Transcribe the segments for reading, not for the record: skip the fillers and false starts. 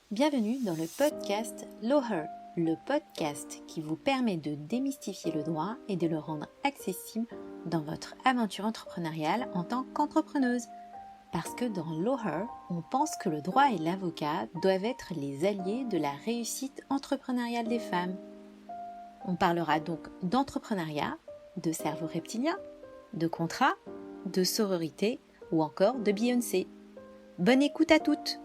Bienvenue dans le podcast Loher, le podcast qui vous permet de démystifier le droit et de le rendre accessible dans votre aventure entrepreneuriale en tant qu'entrepreneuse. Parce que dans Loher, on pense que le droit et l'avocat doivent être les alliés de la réussite entrepreneuriale des femmes. On parlera donc d'entrepreneuriat, de cerveau reptilien, de contrat, de sororité ou encore de Beyoncé. Bonne écoute à toutes!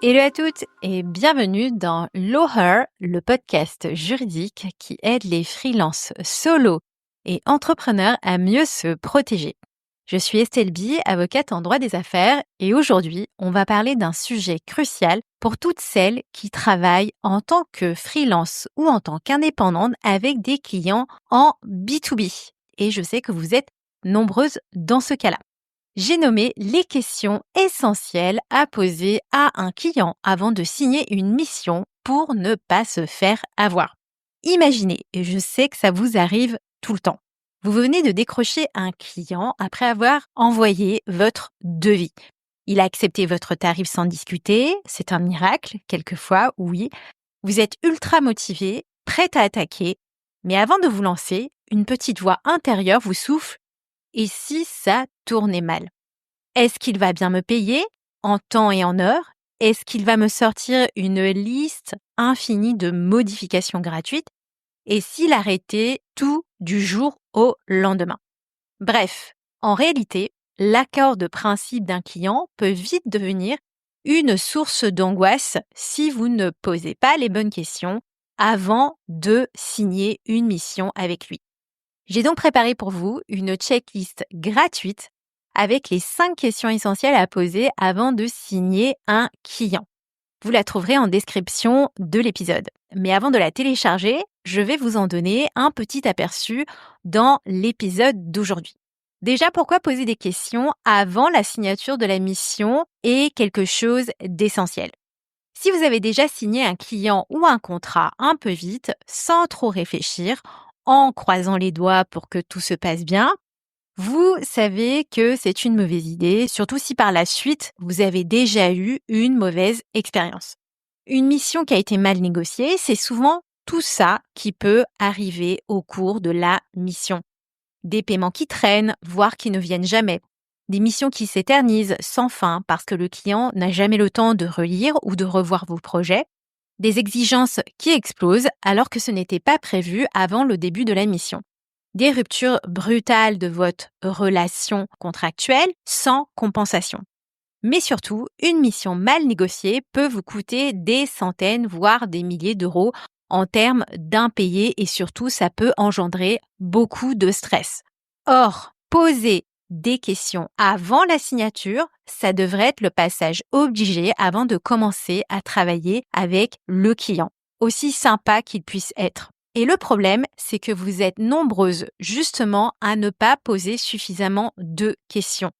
Hello à toutes et bienvenue dans Loher, le podcast juridique qui aide les freelances solo et entrepreneurs à mieux se protéger. Je suis Estelle Bi, avocate en droit des affaires et aujourd'hui, on va parler d'un sujet crucial pour toutes celles qui travaillent en tant que freelance ou en tant qu'indépendante avec des clients en B2B. Et je sais que vous êtes nombreuses dans ce cas-là. J'ai nommé les questions essentielles à poser à un client avant de signer une mission pour ne pas se faire avoir. Imaginez, et je sais que ça vous arrive tout le temps. Vous venez de décrocher un client après avoir envoyé votre devis. Il a accepté votre tarif sans discuter, c'est un miracle, quelquefois, oui. Vous êtes ultra motivé, prêt à attaquer, mais avant de vous lancer, une petite voix intérieure vous souffle. Et si ça tournait mal? Est-ce qu'il va bien me payer en temps et en heure? Est-ce qu'il va me sortir une liste infinie de modifications gratuites? Et s'il arrêtait tout du jour au lendemain? Bref, en réalité, l'accord de principe d'un client peut vite devenir une source d'angoisse si vous ne posez pas les bonnes questions avant de signer une mission avec lui. J'ai donc préparé pour vous une checklist gratuite avec les 5 questions essentielles à poser avant de signer un client. Vous la trouverez en description de l'épisode. Mais avant de la télécharger, je vais vous en donner un petit aperçu dans l'épisode d'aujourd'hui. Déjà, pourquoi poser des questions avant la signature de la mission est quelque chose d'essentiel. Si vous avez déjà signé un client ou un contrat un peu vite, sans trop réfléchir, en croisant les doigts pour que tout se passe bien, vous savez que c'est une mauvaise idée, surtout si par la suite, vous avez déjà eu une mauvaise expérience. Une mission qui a été mal négociée, c'est souvent tout ça qui peut arriver au cours de la mission. Des paiements qui traînent, voire qui ne viennent jamais. Des missions qui s'éternisent sans fin parce que le client n'a jamais le temps de relire ou de revoir vos projets. Des exigences qui explosent alors que ce n'était pas prévu avant le début de la mission. Des ruptures brutales de votre relation contractuelle sans compensation. Mais surtout, une mission mal négociée peut vous coûter des centaines, voire des milliers d'euros en termes d'impayés et surtout, ça peut engendrer beaucoup de stress. Or, poser des questions avant la signature, ça devrait être le passage obligé avant de commencer à travailler avec le client, aussi sympa qu'il puisse être. Et le problème, c'est que vous êtes nombreuses justement à ne pas poser suffisamment de questions.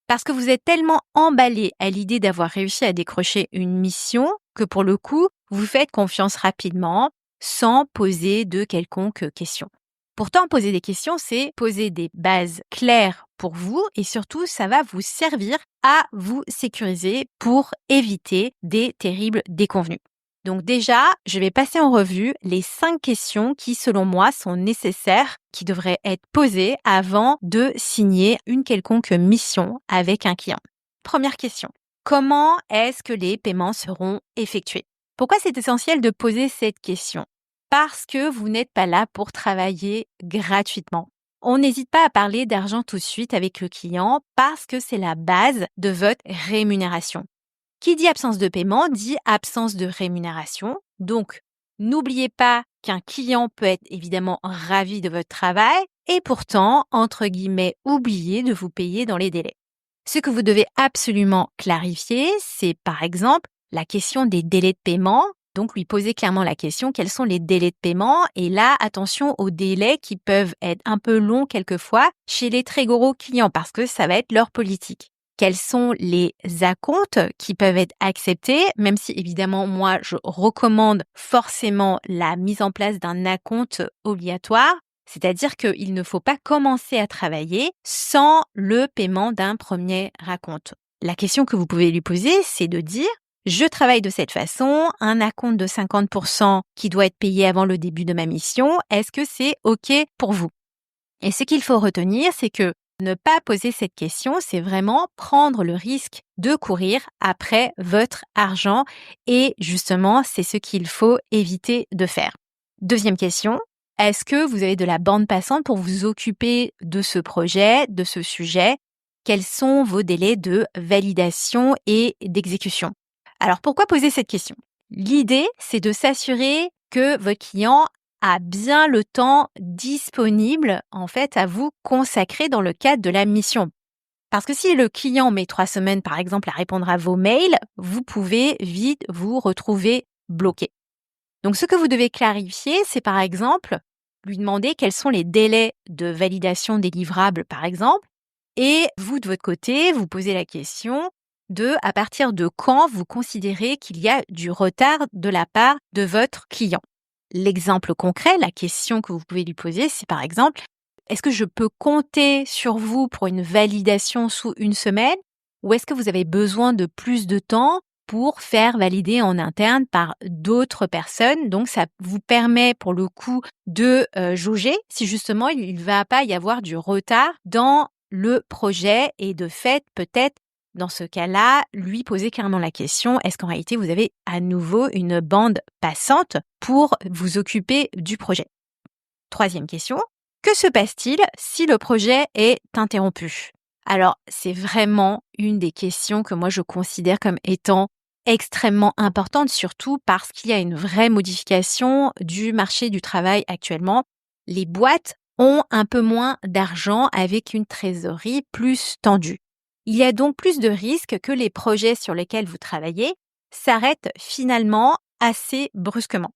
Parce que vous êtes tellement emballé à l'idée d'avoir réussi à décrocher une mission que pour le coup, vous faites confiance rapidement sans poser de quelconques questions. Pourtant, poser des questions, c'est poser des bases claires pour vous et surtout, ça va vous servir à vous sécuriser pour éviter des terribles déconvenues. Donc déjà, je vais passer en revue les 5 questions qui, selon moi, sont nécessaires, qui devraient être posées avant de signer une quelconque mission avec un client. Première question. Comment est-ce que les paiements seront effectués? Pourquoi c'est essentiel de poser cette question? Parce que vous n'êtes pas là pour travailler gratuitement. On n'hésite pas à parler d'argent tout de suite avec le client parce que c'est la base de votre rémunération. Qui dit absence de paiement dit absence de rémunération. Donc, n'oubliez pas qu'un client peut être évidemment ravi de votre travail et pourtant, entre guillemets, oublier de vous payer dans les délais. Ce que vous devez absolument clarifier, c'est par exemple la question des délais de paiement. Donc, lui poser clairement la question, quels sont les délais de paiement? Et là, attention aux délais qui peuvent être un peu longs quelquefois chez les très gros clients parce que ça va être leur politique. Quels sont les acomptes qui peuvent être acceptés, même si évidemment moi je recommande forcément la mise en place d'un acompte obligatoire, c'est-à-dire qu'il ne faut pas commencer à travailler sans le paiement d'un premier acompte. La question que vous pouvez lui poser, c'est de dire Je travaille de cette façon, un acompte de 50% qui doit être payé avant le début de ma mission. Est-ce que c'est OK pour vous? Et ce qu'il faut retenir, c'est que ne pas poser cette question, c'est vraiment prendre le risque de courir après votre argent et justement, c'est ce qu'il faut éviter de faire. Deuxième question, est-ce que vous avez de la bande passante pour vous occuper de ce projet, de ce sujet? Quels sont vos délais de validation et d'exécution? Alors, pourquoi poser cette question? L'idée, c'est de s'assurer que votre client a bien le temps disponible, en fait, à vous consacrer dans le cadre de la mission. Parce que si le client met 3 semaines, par exemple, à répondre à vos mails, vous pouvez vite vous retrouver bloqué. Donc, ce que vous devez clarifier, c'est par exemple lui demander quels sont les délais de validation des livrables, par exemple, et vous, de votre côté, vous posez la question de à partir de quand vous considérez qu'il y a du retard de la part de votre client. L'exemple concret, la question que vous pouvez lui poser, c'est par exemple, est-ce que je peux compter sur vous pour une validation sous 1 semaine ou est-ce que vous avez besoin de plus de temps pour faire valider en interne par d'autres personnes? Donc, ça vous permet pour le coup de jauger si justement il ne va pas y avoir du retard dans le projet et de fait, peut-être, dans ce cas-là, lui poser clairement la question, est-ce qu'en réalité, vous avez à nouveau une bande passante pour vous occuper du projet? Troisième question, que se passe-t-il si le projet est interrompu? Alors, c'est vraiment une des questions que moi je considère comme étant extrêmement importante, surtout parce qu'il y a une vraie modification du marché du travail actuellement. Les boîtes ont un peu moins d'argent avec une trésorerie plus tendue. Il y a donc plus de risques que les projets sur lesquels vous travaillez s'arrêtent finalement assez brusquement.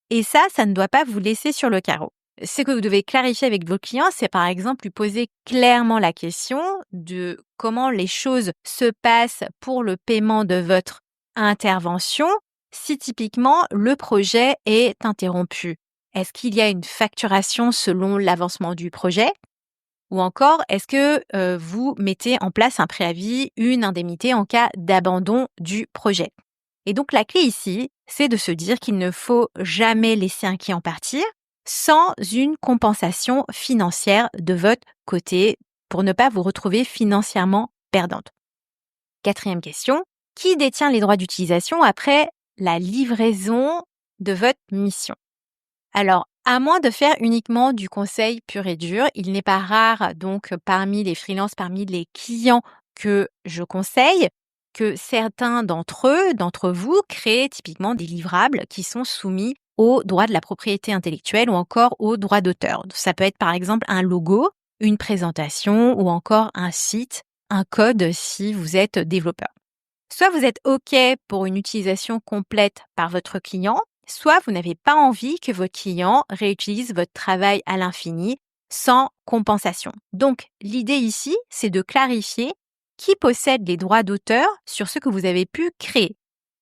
Et ça ne doit pas vous laisser sur le carreau. Ce que vous devez clarifier avec vos clients, c'est par exemple lui poser clairement la question de comment les choses se passent pour le paiement de votre intervention si typiquement le projet est interrompu. Est-ce qu'il y a une facturation selon l'avancement du projet? Ou encore, est-ce que vous mettez en place un préavis, une indemnité en cas d'abandon du projet? Et donc la clé ici, c'est de se dire qu'il ne faut jamais laisser un client partir sans une compensation financière de votre côté pour ne pas vous retrouver financièrement perdante. Quatrième question, qui détient les droits d'utilisation après la livraison de votre mission? Alors, à moins de faire uniquement du conseil pur et dur, il n'est pas rare donc parmi les freelances, parmi les clients que je conseille, que certains d'entre vous, créent typiquement des livrables qui sont soumis aux droits de la propriété intellectuelle ou encore aux droits d'auteur. Ça peut être par exemple un logo, une présentation ou encore un site, un code si vous êtes développeur. Soit vous êtes OK pour une utilisation complète par votre client, soit vous n'avez pas envie que votre client réutilise votre travail à l'infini sans compensation. Donc, l'idée ici, c'est de clarifier qui possède les droits d'auteur sur ce que vous avez pu créer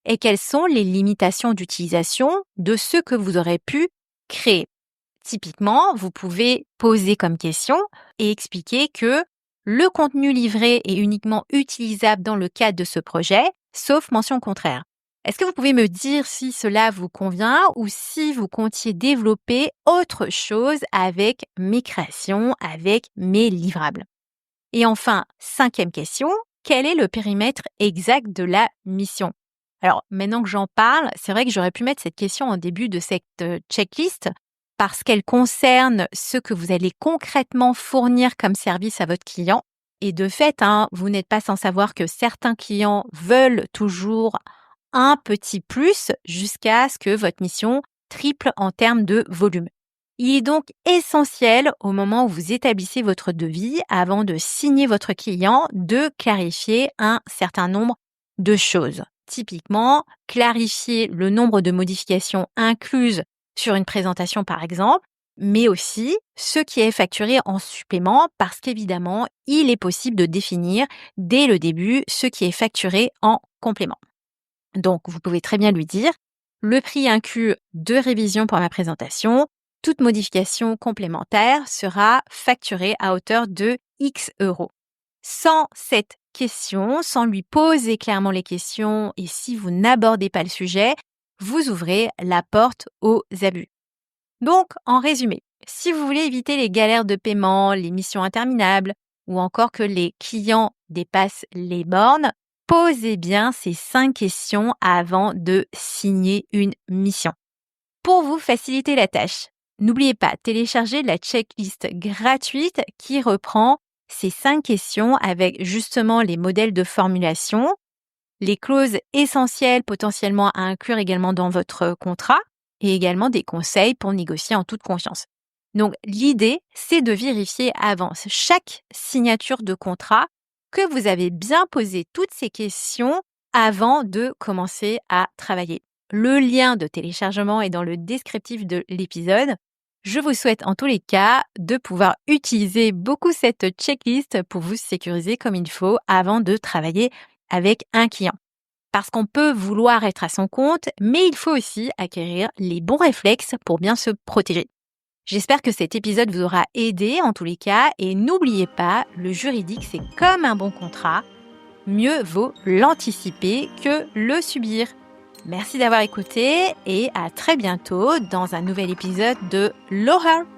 et quelles sont les limitations d'utilisation de ce que vous aurez pu créer. Typiquement, vous pouvez poser comme question et expliquer que le contenu livré est uniquement utilisable dans le cadre de ce projet, sauf mention contraire. Est-ce que vous pouvez me dire si cela vous convient ou si vous comptiez développer autre chose avec mes créations, avec mes livrables? Et enfin, cinquième question, quel est le périmètre exact de la mission? Alors, maintenant que j'en parle, c'est vrai que j'aurais pu mettre cette question en début de cette checklist parce qu'elle concerne ce que vous allez concrètement fournir comme service à votre client. Et de fait, vous n'êtes pas sans savoir que certains clients veulent toujours un petit plus jusqu'à ce que votre mission triple en termes de volume. Il est donc essentiel au moment où vous établissez votre devis, avant de signer votre client, de clarifier un certain nombre de choses. Typiquement, clarifier le nombre de modifications incluses sur une présentation par exemple, mais aussi ce qui est facturé en supplément parce qu'évidemment, il est possible de définir dès le début ce qui est facturé en complément. Donc, vous pouvez très bien lui dire, le prix inclut 2 révisions pour ma présentation. Toute modification complémentaire sera facturée à hauteur de X euros. Sans cette questions sans lui poser clairement les questions et si vous n'abordez pas le sujet, vous ouvrez la porte aux abus. Donc, en résumé, si vous voulez éviter les galères de paiement, les missions interminables ou encore que les clients dépassent les bornes, posez bien ces 5 questions avant de signer une mission. Pour vous faciliter la tâche, n'oubliez pas, télécharger la checklist gratuite qui reprend ces 5 questions avec justement les modèles de formulation, les clauses essentielles potentiellement à inclure également dans votre contrat et également des conseils pour négocier en toute confiance. Donc, l'idée, c'est de vérifier avant chaque signature de contrat que vous avez bien posé toutes ces questions avant de commencer à travailler. Le lien de téléchargement est dans le descriptif de l'épisode. Je vous souhaite en tous les cas de pouvoir utiliser beaucoup cette checklist pour vous sécuriser comme il faut avant de travailler avec un client. Parce qu'on peut vouloir être à son compte, mais il faut aussi acquérir les bons réflexes pour bien se protéger. J'espère que cet épisode vous aura aidé en tous les cas et n'oubliez pas, le juridique c'est comme un bon contrat, mieux vaut l'anticiper que le subir. Merci d'avoir écouté et à très bientôt dans un nouvel épisode de Law Her.